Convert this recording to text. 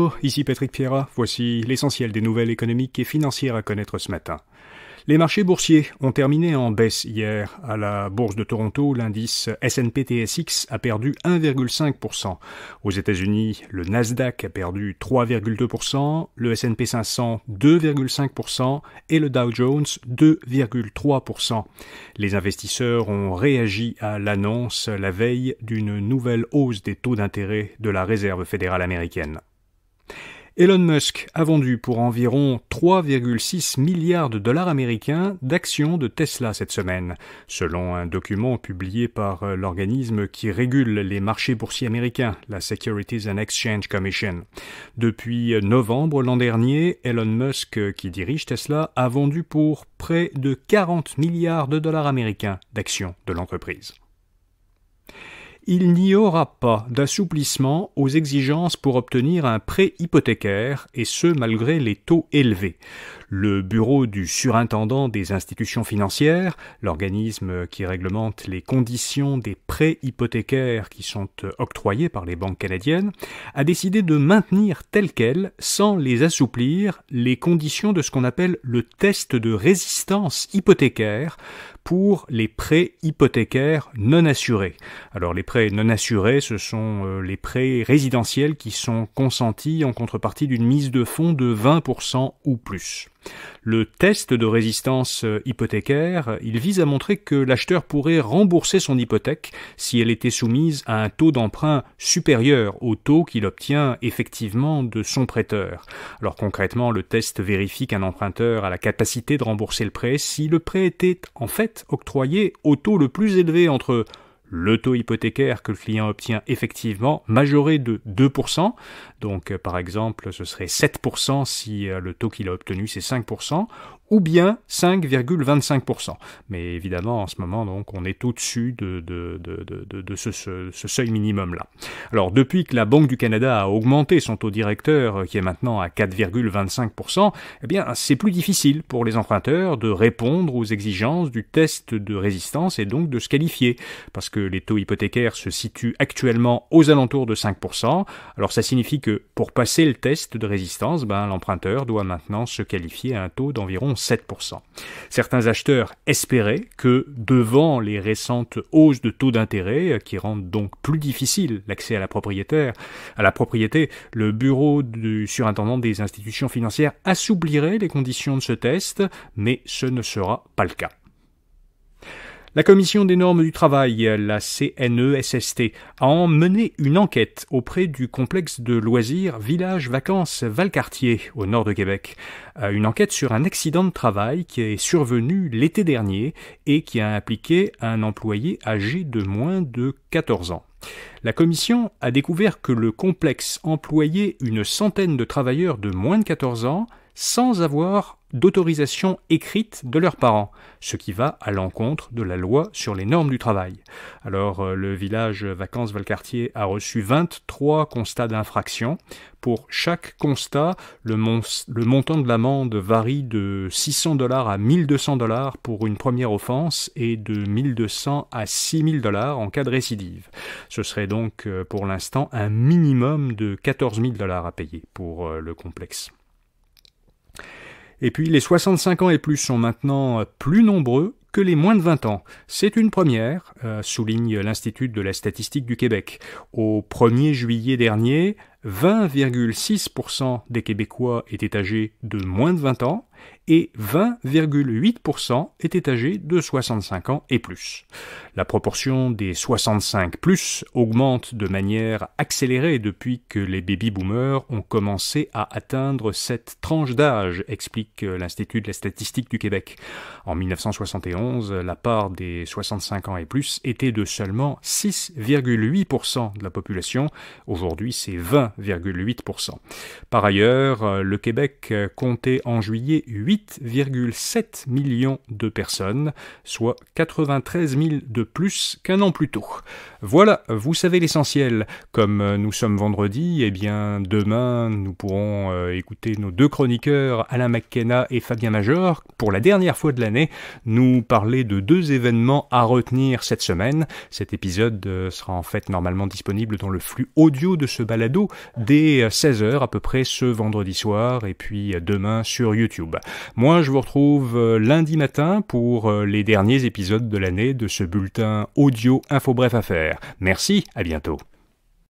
Bonjour, ici Patrick Pierrat. Voici l'essentiel des nouvelles économiques et financières à connaître ce matin. Les marchés boursiers ont terminé en baisse hier. À la bourse de Toronto, l'indice S&P TSX a perdu 1,5%. Aux États-Unis, le Nasdaq a perdu 3,2%, le S&P 500 2,5% et le Dow Jones 2,3%. Les investisseurs ont réagi à l'annonce la veille d'une nouvelle hausse des taux d'intérêt de la Réserve fédérale américaine. Elon Musk a vendu pour environ 3,6 milliards de dollars américains d'actions de Tesla cette semaine, selon un document publié par l'organisme qui régule les marchés boursiers américains, la Securities and Exchange Commission. Depuis novembre l'an dernier, Elon Musk, qui dirige Tesla, a vendu pour près de 40 milliards de dollars américains d'actions de l'entreprise. Il n'y aura pas d'assouplissement aux exigences pour obtenir un prêt hypothécaire, et ce malgré les taux élevés. Le bureau du surintendant des institutions financières, l'organisme qui réglemente les conditions des prêts hypothécaires qui sont octroyés par les banques canadiennes, a décidé de maintenir telles quelles, sans les assouplir, les conditions de ce qu'on appelle le test de résistance hypothécaire pour les prêts hypothécaires non assurés. Alors les prêts non assurés, ce sont les prêts résidentiels qui sont consentis en contrepartie d'une mise de fonds de 20% ou plus. Le test de résistance hypothécaire, il vise à montrer que l'acheteur pourrait rembourser son hypothèque si elle était soumise à un taux d'emprunt supérieur au taux qu'il obtient effectivement de son prêteur. Alors concrètement, le test vérifie qu'un emprunteur a la capacité de rembourser le prêt si le prêt était en fait octroyé au taux le plus élevé entre le taux hypothécaire que le client obtient effectivement, majoré de 2%, donc par exemple ce serait 7% si le taux qu'il a obtenu c'est 5%, ou bien 5,25%. Mais évidemment, en ce moment, donc, on est au-dessus de ce seuil minimum-là. Alors, depuis que la Banque du Canada a augmenté son taux directeur, qui est maintenant à 4,25%, eh bien, c'est plus difficile pour les emprunteurs de répondre aux exigences du test de résistance et donc de se qualifier, parce que les taux hypothécaires se situent actuellement aux alentours de 5%. Alors, ça signifie que pour passer le test de résistance, l'emprunteur doit maintenant se qualifier à un taux d'environ 7%. Certains acheteurs espéraient que, devant les récentes hausses de taux d'intérêt, qui rendent donc plus difficile l'accès à la propriété, le bureau du surintendant des institutions financières assouplirait les conditions de ce test, mais ce ne sera pas le cas. La Commission des normes du travail, la CNESST, a mené une enquête auprès du complexe de loisirs Village Vacances Valcartier, au nord de Québec. Une enquête sur un accident de travail qui est survenu l'été dernier et qui a impliqué un employé âgé de moins de 14 ans. La commission a découvert que le complexe employait une centaine de travailleurs de moins de 14 ans sans avoir d'autorisation écrite de leurs parents, ce qui va à l'encontre de la loi sur les normes du travail. Alors, le village Vacances Valcartier a reçu 23 constats d'infraction. Pour chaque constat, le montant de l'amende varie de $600 à $1,200 pour une première offense et de $1,200 à $6,000 en cas de récidive. Ce serait donc pour l'instant un minimum de $14,000 à payer pour le complexe. Et puis les 65 ans et plus sont maintenant plus nombreux que les moins de 20 ans. C'est une première, souligne l'Institut de la statistique du Québec. Au 1er juillet dernier, 20,6% des Québécois étaient âgés de moins de 20 ans et 20,8% étaient âgés de 65 ans et plus. La proportion des 65+ augmente de manière accélérée depuis que les baby-boomers ont commencé à atteindre cette tranche d'âge, explique l'Institut de la statistique du Québec. En 1971, la part des 65 ans et plus était de seulement 6,8% de la population. Aujourd'hui, c'est 20,8%. Par ailleurs, le Québec comptait en juillet 8,7 millions de personnes, soit 93 000 de plus qu'un an plus tôt. Voilà, vous savez l'essentiel. Comme nous sommes vendredi, eh bien demain nous pourrons écouter nos deux chroniqueurs Alain McKenna et Fabien Major pour la dernière fois de l'année nous parler de deux événements à retenir cette semaine. Cet épisode sera en fait normalement disponible dans le flux audio de ce balado dès 16h à peu près ce vendredi soir et puis demain sur YouTube. Moi je vous retrouve lundi matin pour les derniers épisodes de l'année de ce bulletin audio Info Bref à faire. Merci, à bientôt.